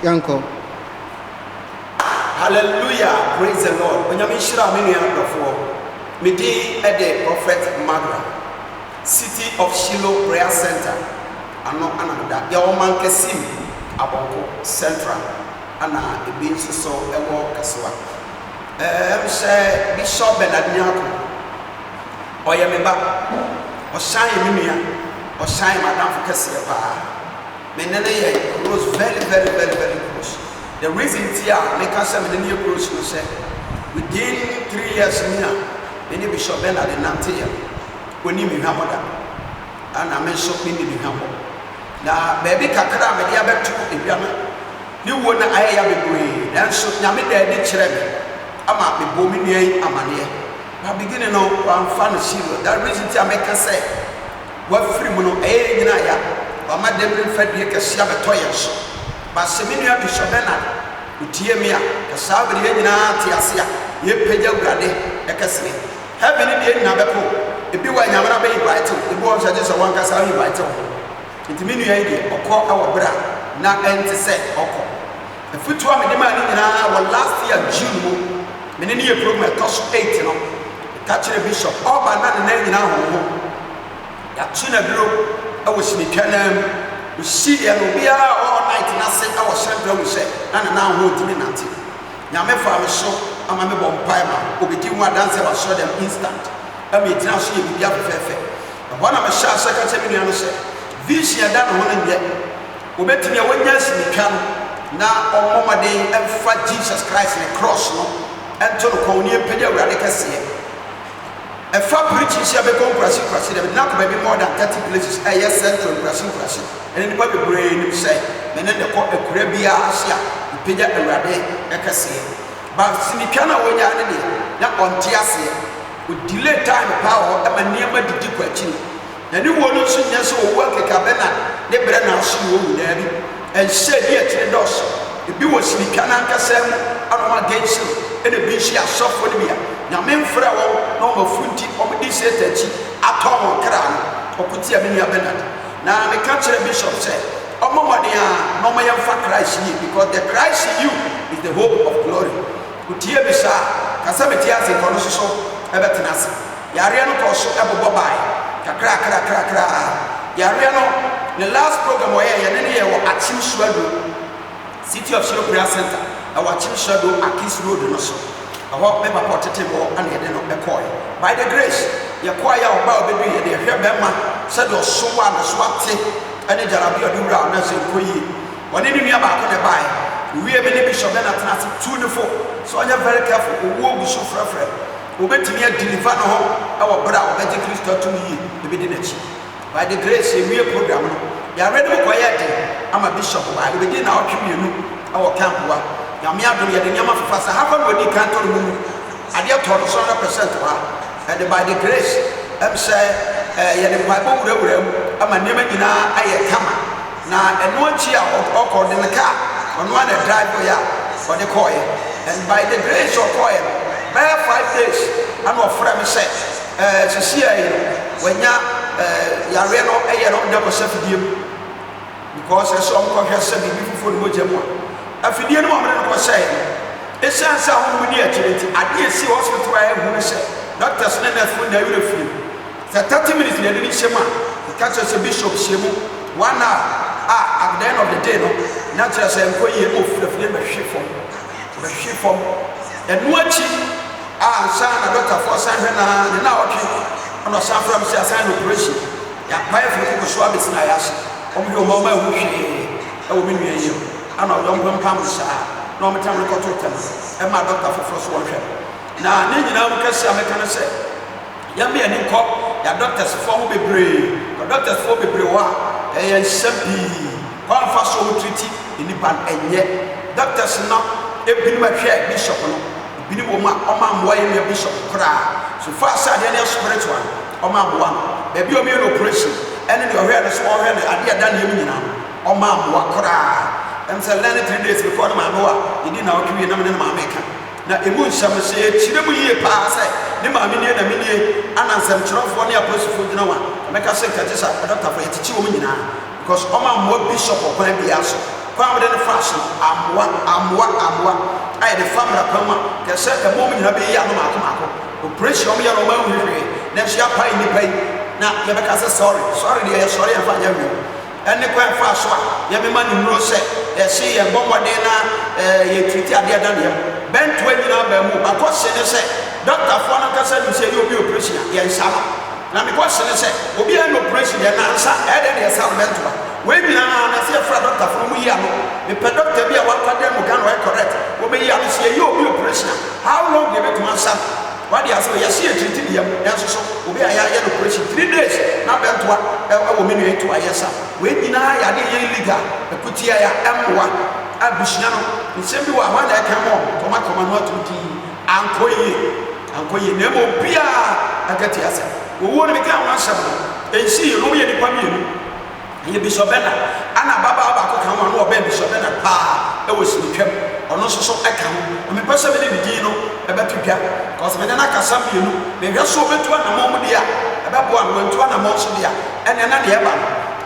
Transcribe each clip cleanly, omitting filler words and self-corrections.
Yanko. Hallelujah, praise the Lord. When you share me before, me dey at the Prophet Magra, City of Shiloh Prayer Center. Ano anada. Ya woman kesim abonko Central. Ana ebi so ewo kaswa. Say Bishop Bernard Nyako. Oye me ba. O shine me nua. O shine madam for kase pa. Me nene ye close very close. The reason here, make us a new approach to say within 3 years now, any Bishop Bernard and Nantia, when you mean Hamoda, and I mentioned me in Hamo. Now, baby Kakara, my dear, back to Ibiana. You wouldn't I have a green, and so Yammy Daddy Cheremy. I might be booming here, Amania. Now, beginning of one fan of Shiloh, that reason I make us say, what free mono, eh, Naya, or my devil fed me a Siaba Toyers. But Seminia Bishop Bernard, Utiemia, Casabri, Tiasia, ye Peja Grade, Ecassi. Heaven in Nabaco, if you were never be vital, the boys are just a one Casari vital. It means you idea, or call our bra, not empty set, or call. The foot to me demanding in our last year, June, many a program, toss 8, catch a bishop, all by not the name in our home. That China group, I was in the we see and we are all night and I say our central we say and now hold me nanti. Nyame fa me so ama me bom pai ma obedi mu dance I show them instant. I mean now so you be afefe. And one of my share second time you say vision that no one there. Obetimi a wonya sinika na omomade emfa Jesus Christ in the cross no ento no ko ni pede awurade kase. A far preaching shall be compressing, not maybe more than 30 places, a yes, central pressing. And in the Bible brain say, and then the court of Caribbean, the Pija and Rade, Ecassi. But Sinicana, when you're not on Tiasia, would delay time power and near the dequetin. And you will not see yes or work a cabana, they better now see you, Daddy, and said, yet to the dos. If you was Sinicana Cassam, I'm against you, and the beach shall suffer me. Now, men for our normal funti or this atom or crown or put your mini Bernard. Now, the country bishop said, oh, Mamma, no, my young for Christ in you, because the Christ in you is the hope of glory. Put here, Bisa, Casametias and Conoso, Evertonas, Yariano Coso, Ebobai, Cacra, Yariano, the last program where Yanini were at Chim Swadu, City of Shiloh Prayer Center, our Chim Shadow, Akis Road, and also. I walk member portable and he did not be coy. By the grace, you acquire about baby, the hair bema, said your so one as what say, and the Jarabia do round as a queen. When you near back on the buy, we have been Bishop and at 2 to 4. So I am very careful who will be so friend. We went to me and deliver our brother, Betty Christo to me, the Bidinich. By the grace, we are program. You are ready to quiet. I'm a bishop. I will begin our community, our camp. Yamia do ya the Yama Fasa, how come when you can't tell me? I dare told 100% and by the grace, I'm say, the Bible, I'm a name in a camera. Now, and one chair or called in the car, on one drive for the coil, and by the grace of coil, by 5 days, I'm a friend said, to see when ya ran on double self because I saw him before the Mojama. If you didn't want to say, it sounds how we need to I didn't see hospital where I say, doctors let us when they will feel. The 30 minutes, they didn't say, the catch us a bishop, 1 hour. At the end of the day, not just a employee of the flame of ship from. And watching, son, a doctor for San Hena, and now, I'm not some from San operation. Yeah, my friend was Swabis and I asked, your mama, who she, I will be you. I know young Pampas, no matter what to them, and my doctor for first one. Now, you can say, Yammy and Nico, your doctors for be brave, your doctors for be brave, and Sempi, one fast old treaty in the band, and yet, doctors not a bit my share bishop, Binoma, Oman, why your bishop cry. So far, I didn't spiritual, Oman one, baby, your meal operation, and in your head, a small head, I did done him now, Oman, what cry. And so, 3 days before my boy, he didn't know to be a number in my maker. Now, a moon summer say, Chidamu ye pass, the mammy and a million, and some trouble for the apostle for no one. Make us say, I just a doctor for a teacher woman because Oma more bishop or plan be also. papa de fashion amwa I the family pama ke se e mo nyina be ya no mako operation me ya no ma hwehwe na hia pai ni pai na ye be ka se sorry dey sorry ya fa nya wi ene kwa fa so a ye me ma ni nro se ye se ye bombode na ye treat ade ada ne bento nyina ba mu ba ko se ne se doctor fo na ka se ni se ye obi operation ye nsala na me ko se ne se obi an operation ye na nsa e de ye sal bento when na say fra doctor from here no the doctor be a waka dem can correct we be here say you be operation how long dey be to answer what dey say yes you treat them yes so we be here operation 3 days na bento we me no to ayesa we nyina ya dey illegal ekutia ya emwa abushia no nsem bi wa na e kan mo koma no to di ankoye na mo bia agati asa wo wo no be kan wa hyɛ ensi no ye nipa mienu ye Bishop Bernard ana baba ko kan wa no oba Bishop Bernard pa e wo sinitwam ono so aka ho me pese me ne din no e ba twitwa cause me na kasa mienu me hwe so betu na mo mu dia e ba bo an wantu na mo so dia ene na de e ba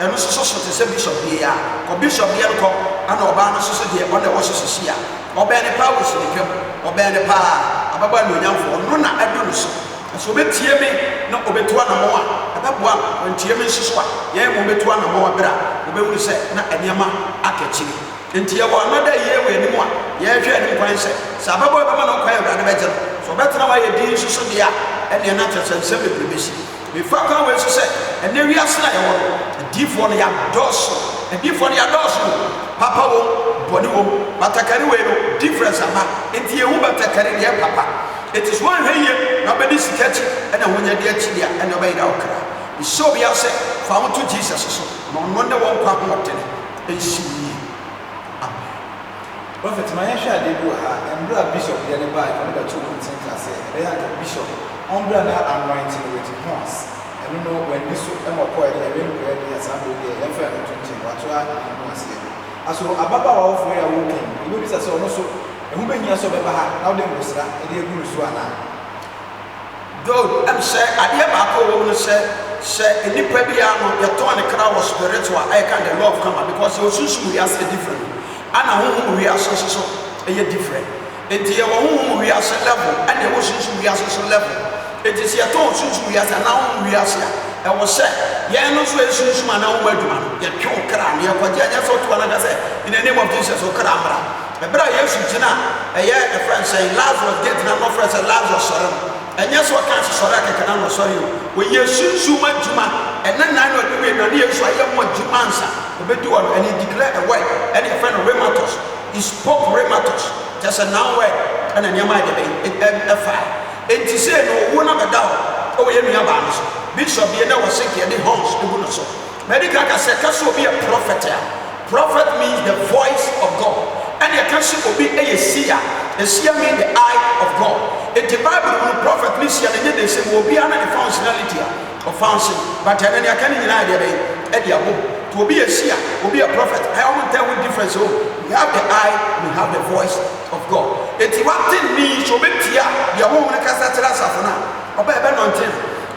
eno so te se Bishop dia ko Bishop dia ko ana oba no so dia ona wo so sia oba ne pa wo sinitwam oba ne pa ababa no nyamfo no na adu no so betie me na obetua na mo a ababua ntie me nsusu a ye mo betua na mo abra obewuru se na eniema akachiri ntie wo anada ye we ni mo a ye hwe ni kwan se sababo be ma no kwan abra ne beje so betena wa ye di nsusu dia ene na tsesense bebrebesi me fa kan we se ene wi asna ye wo difo no ya doso difo no ya doso papa wo boni wo batakari we no difference ama ntie hu batakari ye papa. It is one here, nobody sketch, and I want to get you and obey the okra. It's so be say, found to Jesus, so no wonder one part of it. It's Amen. Prophet, my share they do and Bishop, the other by another 2 months, I say, they are the Bishop, Umbra anointing with horns. I don't know when this Emma Poet, I will go there, somebody, and fair to what you are, and say. As so, Ababa of where I walking, you will be so. Who been here so better? Now they will say, "They are good to Suana." Though I'm say, I dear Bako will say, in the Pebiano, the tone the crowd was spiritual. I can't love come because you should we are so different. And whom we are so different. It is whom we are so level, and the oceans we are so level. It is your tone since we are now we are here. I was said, yeah, no solutions, man, no word, man. You can't cram, you are just so to another say, in the name of Jesus, or Cramra. Ebra Yesu jina eye a friend say Lazarus get na no friend say Lazarus sorry enye so kan sorry keke na no sorry we Yesu suma juma ena na no de we no Yesu aye mo juma ansa obedi one and he declare a word and a friend of Rematos he spoke Rematos just a now word and enya ma de be e fire enti say no wo na beda o ye nua ba no so bishop ye na was sick ye de horns de bu no so medical ka say ka so be a prophet. Prophet means the voice of God. And you can see obi a seer. The seer means the eye of God. In the Bible, when the prophet means seer, they say will be another functionality of function. But then you can't deny to be a seer, will be a prophet. I won't tell you the difference. We have the eye, we have the voice of God. It's one thing means to be here. The woman can say Safana. Obey Benontin.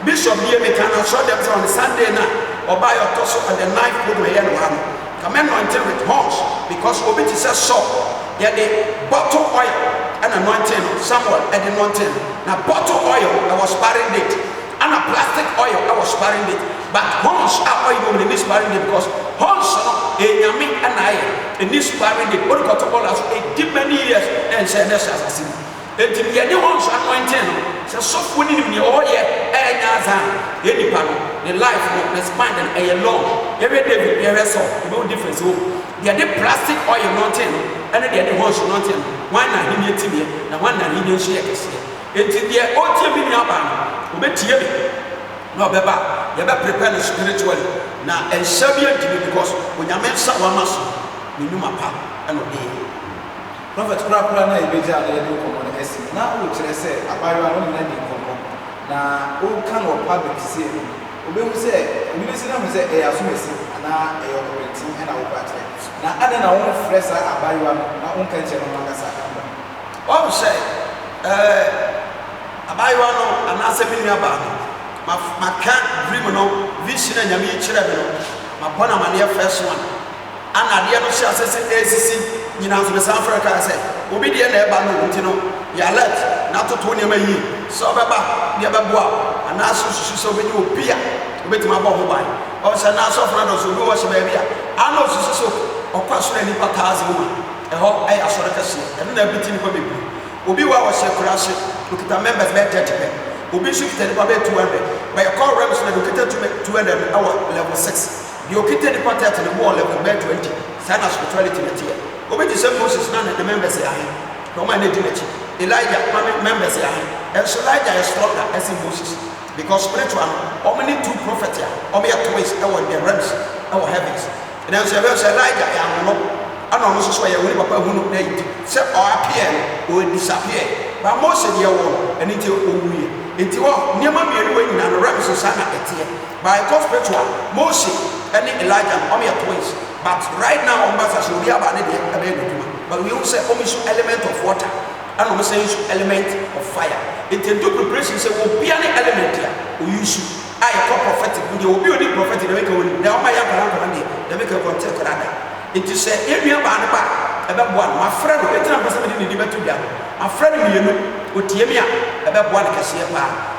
Bishop Yemi can show them on Sunday night or buy your torso and the knife put my hand around. Come anointed with horns because Obiti says so. Yeah, the bottle oil and anointing someone and anointing. Now, bottle oil, I was sparing it, and a plastic oil, I was sparing it. But horns are oil in this sparing it because horns are a yummy and I in this sparing it. What got to all us a deep many years and say, that's assassin. The horns anointing. So soft winning in your yeah, and Yazan, any panel, the life, the spine, and a long. Every day, there is no difference. They are the plastic oil nothing, and they are the horse nothing. One night in your tibia, and one night in your shake. Until the OTM in your band, who bet you no beba, you ever prepare spiritually. Now, and Serbian to me because when you make someone muscle, you know my pap and obey. Prophet Prapra na ebeja na yede komo na esi na o kire se abayo no na di komo na o kan o pa be se obe hu se obi se na hu se e asumesi na e o kwenti na o pa kire na ade na won fresa abayo na on kan che no ngasa amba o se abayo no anase bi ni aba ma kan dream no vision nyame kire be no ma bona ma ne first one ana deɛ no hyɛ asese esisi nyina nso besan frɛ ka sɛ obi deɛ na ɛba no nti no yɛ alert na toto nneɛma yi sɛ ɔbɛba deɛ bɛboa anaa so susu sɛ obɛnya obi a obɛtumi abɔ ho ban ɔhyɛ na asɔfo no so obi wɔ hyɛ baabi a ana osusu so ɔkɔ asɔre nipa 1000 mu ɛhɔ ɛyɛ asɔre kɛseɛ ɛno na ɛbi ti nipa bebree obi wɔ ɔhyɛ kurase okita members bɛyɛ 30 pɛ obi nso kita nipa bɛyɛ 200 bɛyɛ call rems na okita 200 ɛwɔ level 6 deɛ okita nipa 30 no wɔ level bɛyɛ 20 saa na spirituality na teɛ obi ti sɛ Moses na ne members yɛ ahe na ɔma ne di n'akyi Elijah members yɛ ahe ɛnso Elijah yɛ stronger ɛsɛ Moses because spiritual ɔmo ne 2 prophets a ɔmo yɛ twins ɛwɔ the realms ɛwɔ heavens ɛnna nso ɛbɛn sɛ Elijah yɛ amono ɛna ɔno nso so yɛ wɔn papa hunu na yi sɛ ɔappear no ɔ disappear ba Moses deɛ wɔ ɛne ti ɔwuiɛ nti wɔ nneɛma mmienu wɔ nyinaa no realms saa na ɛteɛ by God spiritual Moses ɛne Elijah ɔmo yɛ twins but right now ɔmo basa so obi aba ne deɛ ɛbɛyɛ n'adwuma but we sɛ ɔmo nso element of water ɛna ɔmo sɛ nso element of fire nti do preparation sɛ obia ne element a oyusu a yɛkɔ prophetic deɛ obi odi prophetic dɛmɛ ka wɔn deɛ ɔmo ayɛ akwaraa deɛ dɛmɛ ka kɔnte koraa da nti sɛ enua baa ne ba ɛbɛboa no mafrɛ no ɛtena mpɛ sɛ mede ne di bɛto dwa no mafrɛ no mmienu otie mi a ɛbɛboa ne kɛseɛ paa